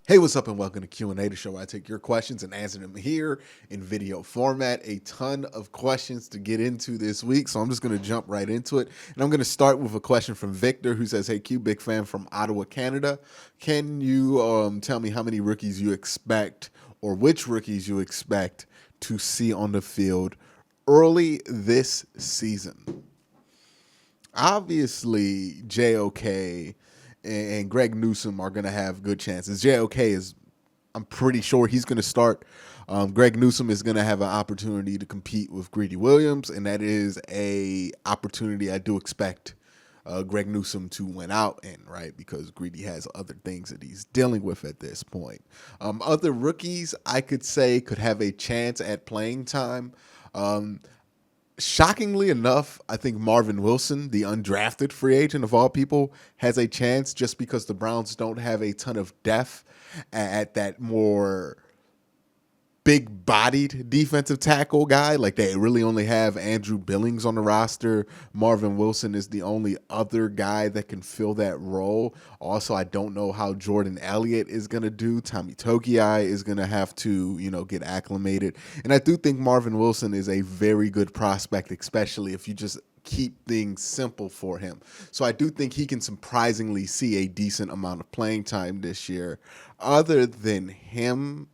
Hey, what's up, and welcome to QnA, the show where I take your questions and answer them here in video format. A ton of questions to get into this week, so I'm just going to jump right into it. And I'm going to start with a question from Victor, who says, "Hey Q, big fan from Ottawa, Canada. Can you tell me how many rookies you expect, or which rookies you expect to see on the field early this season?" Obviously, JOK and Greg Newsome are going to have good chances. JOK is, I'm pretty sure he's going to start. Greg Newsome is going to have an opportunity to compete with Greedy Williams, and that is a opportunity I do expect Greg Newsome to win out in, right? Because Greedy has other things that he's dealing with at this point. Other rookies I could say could have a chance at playing time. Shockingly enough, I think Marvin Wilson, the undrafted free agent of all people, has a chance just because the Browns don't have a ton of depth at that more big-bodied defensive tackle guy. Like, they really only have Andrew Billings on the roster. Marvin Wilson is the only other guy that can fill that role. Also, I don't know how Jordan Elliott is going to do. Tommy Togiai is going to have to, get acclimated. And I do think Marvin Wilson is a very good prospect, especially if you just keep things simple for him. So I do think he can surprisingly see a decent amount of playing time this year. Other than him,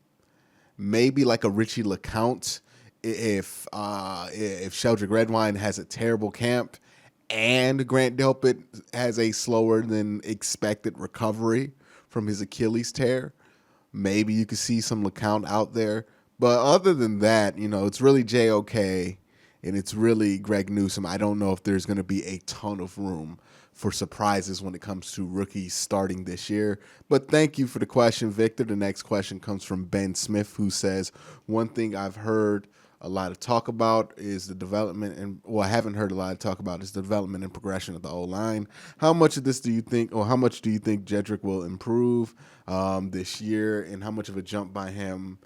maybe like a Richie LeCounte if Sheldrick Redwine has a terrible camp and Grant Delpit has a slower than expected recovery from his Achilles tear. Maybe you could see some LeCounte out there. But other than that, it's really JOK and it's really Greg Newsome. I don't know if there's going to be a ton of room for surprises when it comes to rookies starting this year. But thank you for the question, Victor. The next question comes from Ben Smith, who says, "One thing I've heard a lot of talk about is the development, and I haven't heard a lot of talk about is the development and progression of the O-line. How much of this do you think, or how much do you think Jedrick will improve this year, and how much of a jump by him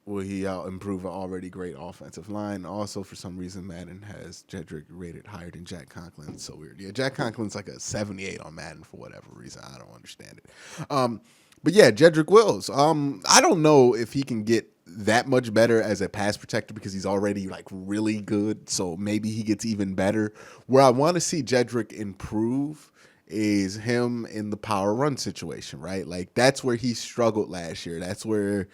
will he improve an already great offensive line?" Also, for some reason, Madden has Jedrick rated higher than Jack Conklin. It's so weird. Yeah, Jack Conklin's like a 78 on Madden for whatever reason. I don't understand it. But yeah, Jedrick Wills. I don't know if he can get that much better as a pass protector because he's already like really good. So maybe he gets even better. Where I want to see Jedrick improve is him in the power run situation, right? Like that's where he struggled last year. That's where,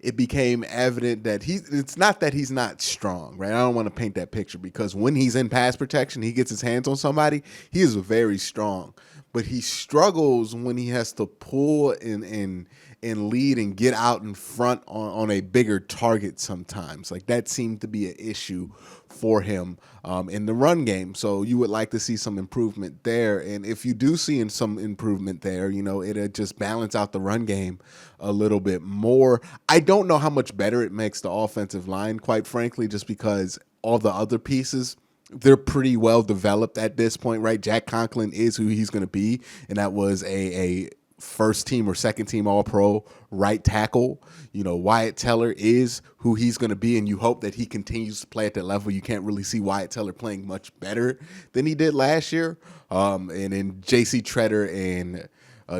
it became evident that it's not that he's not strong, right? I don't want to paint that picture because when he's in pass protection, he gets his hands on somebody, he is very strong. But he struggles when he has to pull and lead and get out in front on a bigger target sometimes. Like that seemed to be an issue for him in the run game. So you would like to see some improvement there. And if you do see some improvement there, it'll just balance out the run game a little bit more. I don't know how much better it makes the offensive line, quite frankly, just because all the other pieces, they're pretty well developed at this point, right? Jack Conklin is who he's going to be, and that was a first team or second team All-Pro right tackle. Wyatt Teller is who he's going to be, and you hope that he continues to play at that level. You can't really see Wyatt Teller playing much better than he did last year. And then J.C. Treader and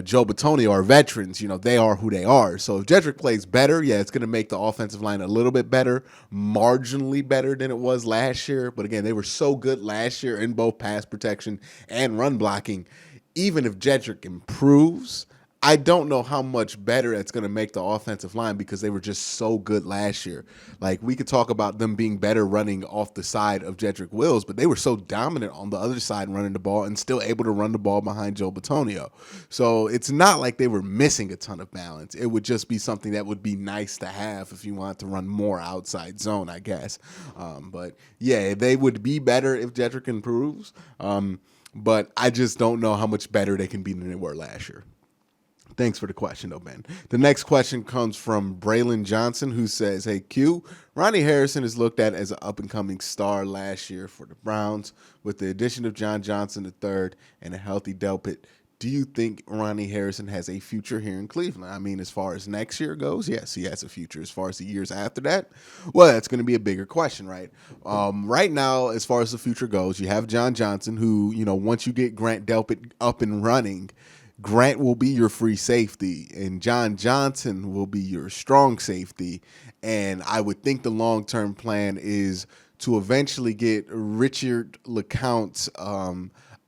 Joe Bitonio are veterans. They are who they are. So if Jedrick plays better, yeah, it's going to make the offensive line a little bit better, marginally better than it was last year. But again, they were so good last year in both pass protection and run blocking. Even if Jedrick improves, I don't know how much better it's going to make the offensive line because they were just so good last year. Like, we could talk about them being better running off the side of Jedrick Wills, but they were so dominant on the other side running the ball and still able to run the ball behind Joe Bitonio. So it's not like they were missing a ton of balance. It would just be something that would be nice to have if you wanted to run more outside zone, I guess. But yeah, they would be better if Jedrick improves. But I just don't know how much better they can be than they were last year. Thanks for the question, though, Ben. The next question comes from Braylon Johnson, who says, "Hey, Q, Ronnie Harrison is looked at as an up-and-coming star last year for the Browns. With the addition of John Johnson III and a healthy Delpit, do you think Ronnie Harrison has a future here in Cleveland?" I mean, as far as next year goes, yes, he has a future. As far as the years after that, well, that's going to be a bigger question, right? Right now, as far as the future goes, you have John Johnson, who, once you get Grant Delpit up and running, Grant will be your free safety, and John Johnson will be your strong safety. And I would think the long-term plan is to eventually get Richard LeCounte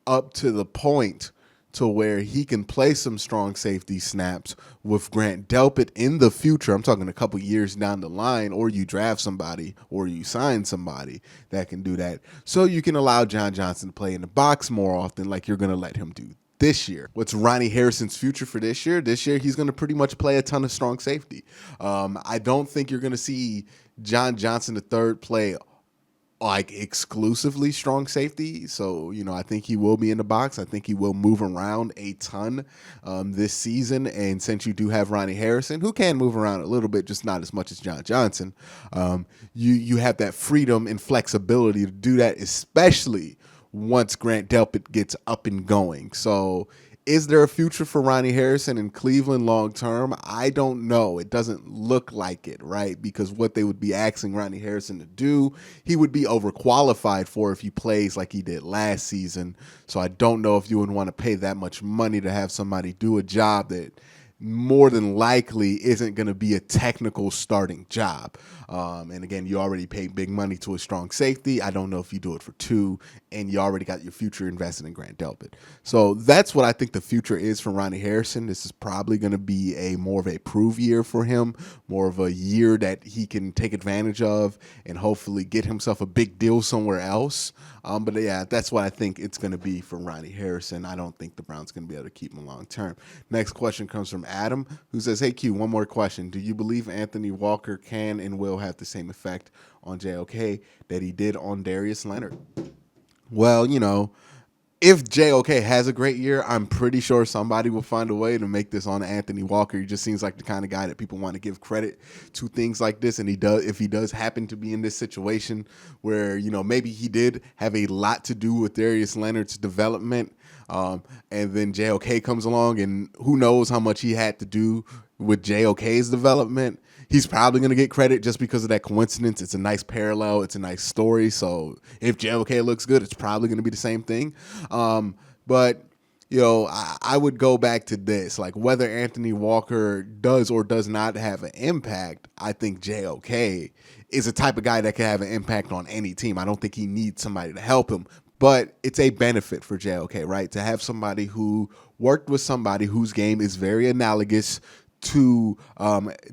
up to the point to where he can play some strong safety snaps with Grant Delpit in the future. I'm talking a couple years down the line, or you draft somebody or you sign somebody that can do that. So you can allow John Johnson to play in the box more often, like you're going to let him do this year. What's Ronnie Harrison's future for this year? This year, he's going to pretty much play a ton of strong safety. I don't think you're going to see John Johnson III play like exclusively strong safety. So, I think he will be in the box. I think he will move around a ton this season. And since you do have Ronnie Harrison, who can move around a little bit, just not as much as John Johnson, you have that freedom and flexibility to do that, especially once Grant Delpit gets up and going. So is there a future for Ronnie Harrison in Cleveland long term? I don't know. It doesn't look like it, right? Because what they would be asking Ronnie Harrison to do, he would be overqualified for if he plays like he did last season. So I don't know if you would want to pay that much money to have somebody do a job that more than likely isn't going to be a technical starting job. And again, you already paid big money to a strong safety. I don't know if you do it for two, and you already got your future invested in Grant Delpit. So that's what I think the future is for Ronnie Harrison. This is probably going to be more of a prove year for him, more of a year that he can take advantage of and hopefully get himself a big deal somewhere else. But yeah, that's what I think it's going to be for Ronnie Harrison. I don't think the Browns going to be able to keep him long term. Next question comes from Adam, who says, "Hey Q, one more question. Do you believe Anthony Walker can and will have the same effect on JOK that he did on Darius Leonard?" Well, if JOK has a great year, I'm pretty sure somebody will find a way to make this on Anthony Walker. He just seems like the kind of guy that people want to give credit to things like this. And he does, if he does happen to be in this situation where, maybe he did have a lot to do with Darius Leonard's development. And then JOK comes along, and who knows how much he had to do with JOK's development. He's probably going to get credit just because of that coincidence. It's a nice parallel. It's a nice story. So if JOK looks good, it's probably going to be the same thing. But I would go back to this, like whether Anthony Walker does or does not have an impact. I think JOK is a type of guy that can have an impact on any team. I don't think he needs somebody to help him, but it's a benefit for JOK, right? To have somebody who worked with somebody whose game is very analogous to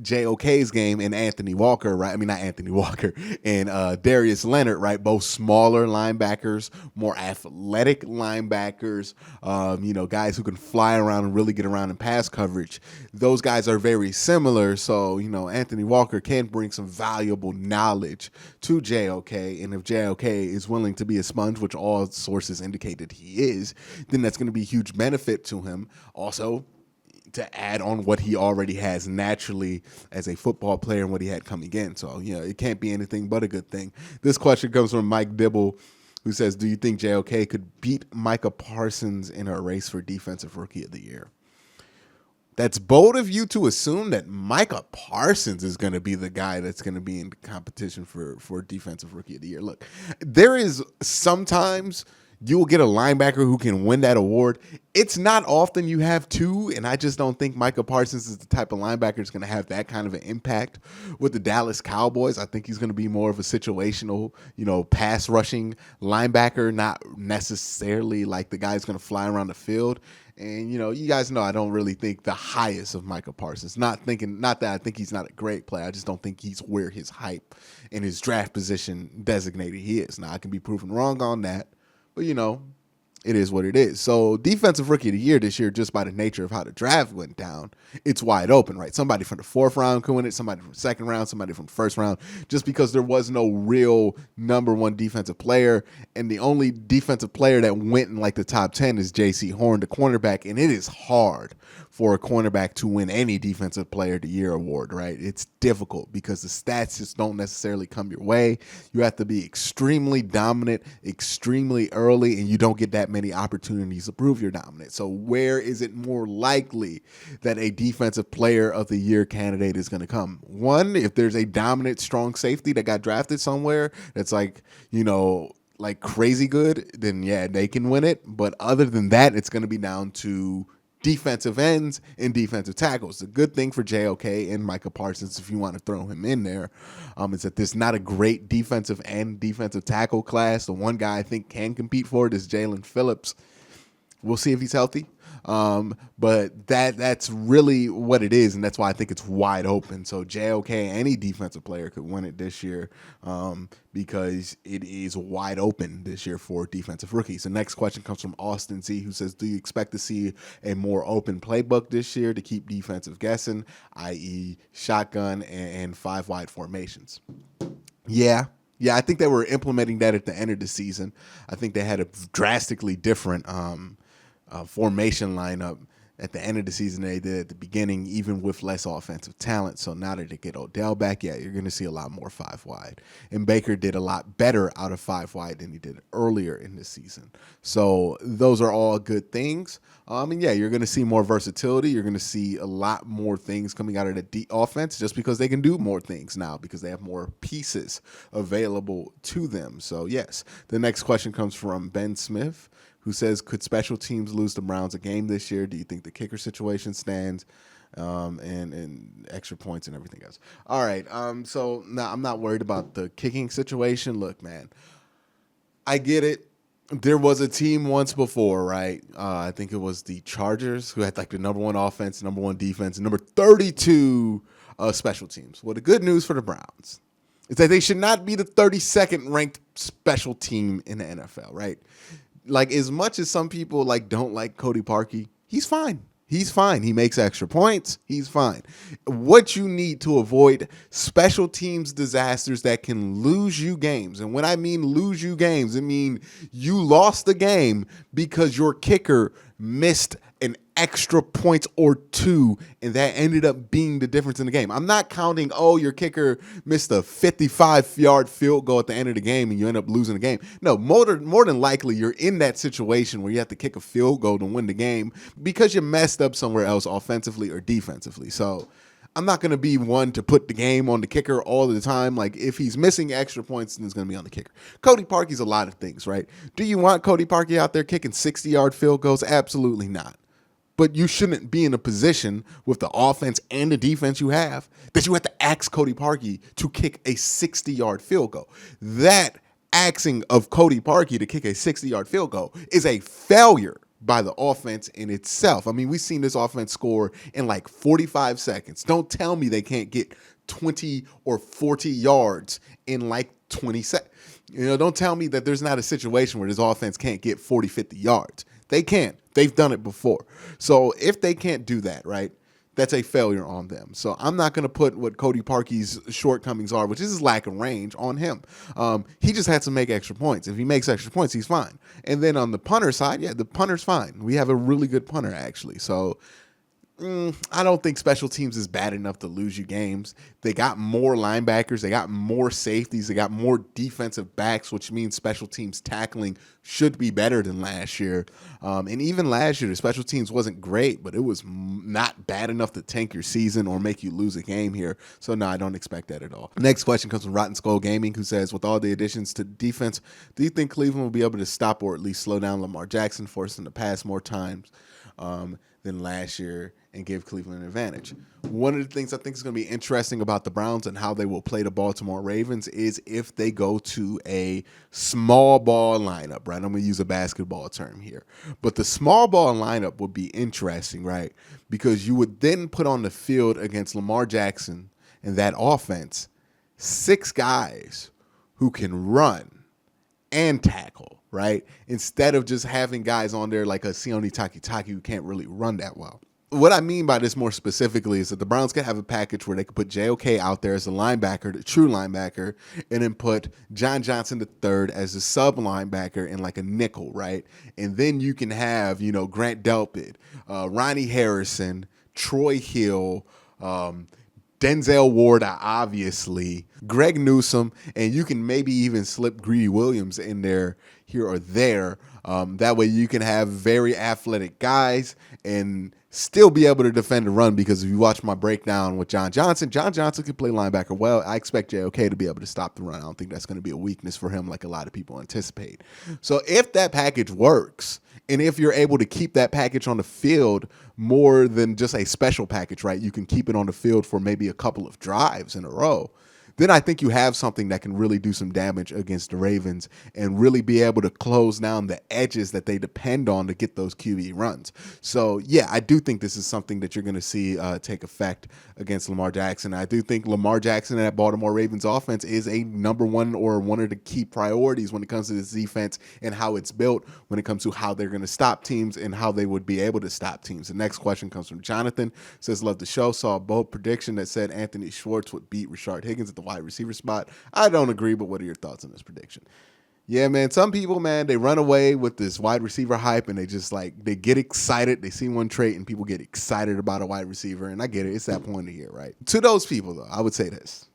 JOK's game and Anthony Walker, right? I mean, not Anthony Walker, and Darius Leonard, right? Both smaller linebackers, more athletic linebackers, guys who can fly around and really get around in pass coverage. Those guys are very similar. So, Anthony Walker can bring some valuable knowledge to JOK. And if JOK is willing to be a sponge, which all sources indicated he is, then that's going to be a huge benefit to him. Also, to add on what he already has naturally as a football player and what he had coming in. So, it can't be anything but a good thing. This question comes from Mike Dibble, who says, "Do you think JOK could beat Micah Parsons in a race for Defensive Rookie of the Year?" That's bold of you to assume that Micah Parsons is going to be the guy that's going to be in competition for Defensive Rookie of the Year. Look, there is sometimes you will get a linebacker who can win that award. It's not often you have two, and I just don't think Micah Parsons is the type of linebacker that's going to have that kind of an impact with the Dallas Cowboys. I think he's going to be more of a situational, pass rushing linebacker, not necessarily like the guy who's going to fly around the field. And, you guys know I don't really think the highest of Micah Parsons. Not that I think he's not a great player. I just don't think he's where his hype and his draft position designated he is. Now, I can be proven wrong on that. But, it is what it is. So Defensive Rookie of the Year this year, just by the nature of how the draft went down, it's wide open, right? Somebody from the fourth round could win it, somebody from the second round, somebody from the first round, just because there was no real number one defensive player. And the only defensive player that went in like the top 10 is J.C. Horn, the cornerback. And it is hard for a cornerback to win any Defensive Player of the Year award, right? It's difficult because the stats just don't necessarily come your way. You have to be extremely dominant, extremely early, and you don't get that many opportunities to prove you're dominant. So where is it more likely that a Defensive Player of the Year candidate is going to come? One, if there's a dominant, strong safety that got drafted somewhere that's like crazy good, then yeah, they can win it. But other than that, it's going to be down to defensive ends and defensive tackles. The good thing for JOK and Micah Parsons, if you want to throw him in there, is that there's not a great defensive and defensive tackle class. The one guy I think can compete for it is Jalen Phillips. We'll see if he's healthy. But that's really what it is, and that's why I think it's wide open. So JOK, any defensive player could win it this year because it is wide open this year for defensive rookies. The next question comes from Austin Z, who says, do you expect to see a more open playbook this year to keep defensive guessing, i.e. shotgun and five wide formations? Yeah, I think they were implementing that at the end of the season. I think they had a drastically different formation lineup at the end of the season they did at the beginning, even with less offensive talent. So now that they get Odell back, you're going to see a lot more five wide. And Baker did a lot better out of five wide than he did earlier in the season. So those are all good things. You're going to see more versatility. You're going to see a lot more things coming out of the offense just because they can do more things now because they have more pieces available to them. So, yes, the next question comes from Ben Smith, who says, could special teams lose the Browns a game this year? Do you think the kicker situation stands and extra points and everything else? All right, so now I'm not worried about the kicking situation. Look, man, I get it. There was a team once before, right? I think it was the Chargers who had like the number one offense, number one defense, and number 32 special teams. Well, the good news for the Browns is that they should not be the 32nd ranked special team in the NFL, right? Like, as much as some people don't like Cody Parkey, he's fine. He's fine. He makes extra points. He's fine. What you need to avoid special teams disasters that can lose you games. And when I mean lose you games, I mean you lost the game because your kicker missed an extra point or two, and that ended up being the difference in the game. I'm not counting, your kicker missed a 55-yard field goal at the end of the game and you end up losing the game. No, more than likely you're in that situation where you have to kick a field goal to win the game because you messed up somewhere else offensively or defensively. So I'm not going to be one to put the game on the kicker all the time. Like, if he's missing extra points, then it's going to be on the kicker. Cody Parkey's a lot of things, right? Do you want Cody Parkey out there kicking 60-yard field goals? Absolutely not. But you shouldn't be in a position with the offense and the defense you have that you have to ask Cody Parkey to kick a 60-yard field goal. That asking of Cody Parkey to kick a 60-yard field goal is a failure by the offense in itself. I mean, we've seen this offense score in 45 seconds. Don't tell me they can't get 20 or 40 yards in 20 seconds. Don't tell me that there's not a situation where this offense can't get 40, 50 yards. They can. They've done it before. So if they can't do that, right, that's a failure on them. So I'm not going to put what Cody Parkey's shortcomings are, which is his lack of range, on him. He just had to make extra points. If he makes extra points, he's fine. And then on the punter side, the punter's fine. We have a really good punter, actually. So I don't think special teams is bad enough to lose you games. They got more linebackers. They got more safeties. They got more defensive backs, which means special teams tackling should be better than last year. And even last year, the special teams wasn't great, but it was not bad enough to tank your season or make you lose a game here. So, no, I don't expect that at all. Next question comes from Rotten Skull Gaming, who says, with all the additions to defense, do you think Cleveland will be able to stop or at least slow down Lamar Jackson, force him to pass more times than last year and give Cleveland an advantage? One of the things I think is going to be interesting about the Browns and how they will play the Baltimore Ravens is if they go to a small ball lineup, right? I'm going to use a basketball term here. But the small ball lineup would be interesting, right? Because you would then put on the field against Lamar Jackson and that offense 6 guys who can run and tackle, right? Instead of just having guys on there like a Sione Takitaki who can't really run that well. What I mean by this more specifically is that the Browns can have a package where they could put JOK out there as a linebacker, the true linebacker, and then put John Johnson III as a sub linebacker and like a nickel, right? And then you can have, Grant Delpit, Ronnie Harrison, Troy Hill, Denzel Ward, obviously, Greg Newsome, and you can maybe even slip Greedy Williams in there here or there. That way you can have very athletic guys and still be able to defend the run, because if you watch my breakdown with John Johnson can play linebacker well. I expect JOK to be able to stop the run. I don't think that's going to be a weakness for him like a lot of people anticipate. So if that package works, and if you're able to keep that package on the field more than just a special package, right? You can keep it on the field for maybe a couple of drives in a row. Then I think you have something that can really do some damage against the Ravens and really be able to close down the edges that they depend on to get those QB runs. So, yeah, I do think this is something that you're going to see take effect against Lamar Jackson. I do think Lamar Jackson and that Baltimore Ravens offense is a number one or one of the key priorities when it comes to this defense and how it's built, when it comes to how they're going to stop teams and how they would be able to stop teams. The next question comes from Jonathan. Says, love the show. Saw a bold prediction that said Anthony Schwartz would beat Rashard Higgins at the wide receiver spot. I don't agree, but what are your thoughts on this prediction? Yeah, man, some people, man, they run away with this wide receiver hype and they just they get excited. They see one trait and people get excited about a wide receiver, and I get it. It's that point of the year, right? To those people, though, I would say this.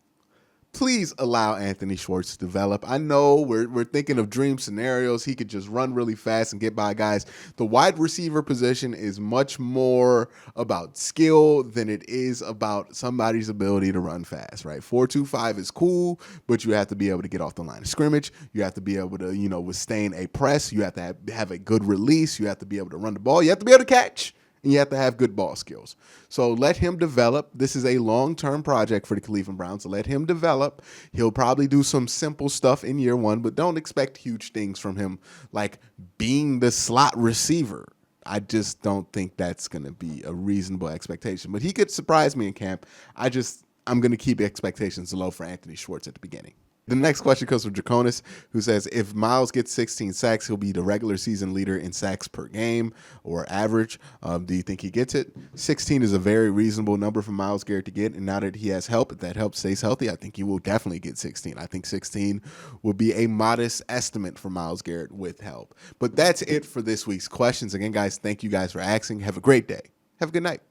Please allow Anthony Schwartz to develop. I know we're thinking of dream scenarios. He could just run really fast and get by guys. The wide receiver position is much more about skill than it is about somebody's ability to run fast, right? 4.25 is cool, but you have to be able to get off the line of scrimmage. You have to be able to, withstand a press. You have to have a good release. You have to be able to run the ball. You have to be able to catch. And you have to have good ball skills. So let him develop. This is a long-term project for the Cleveland Browns. So let him develop. He'll probably do some simple stuff in year one, but don't expect huge things from him, like being the slot receiver. I just don't think that's going to be a reasonable expectation. But he could surprise me in camp. I'm going to keep expectations low for Anthony Schwartz at the beginning. The next question comes from Draconis, who says, if Myles gets 16 sacks, he'll be the regular season leader in sacks per game or average. Do you think he gets it? 16 is a very reasonable number for Myles Garrett to get, and now that he has help, if that help stays healthy, I think he will definitely get 16. I think 16 will be a modest estimate for Myles Garrett with help. But that's it for this week's questions. Again, guys, thank you guys for asking. Have a great day. Have a good night.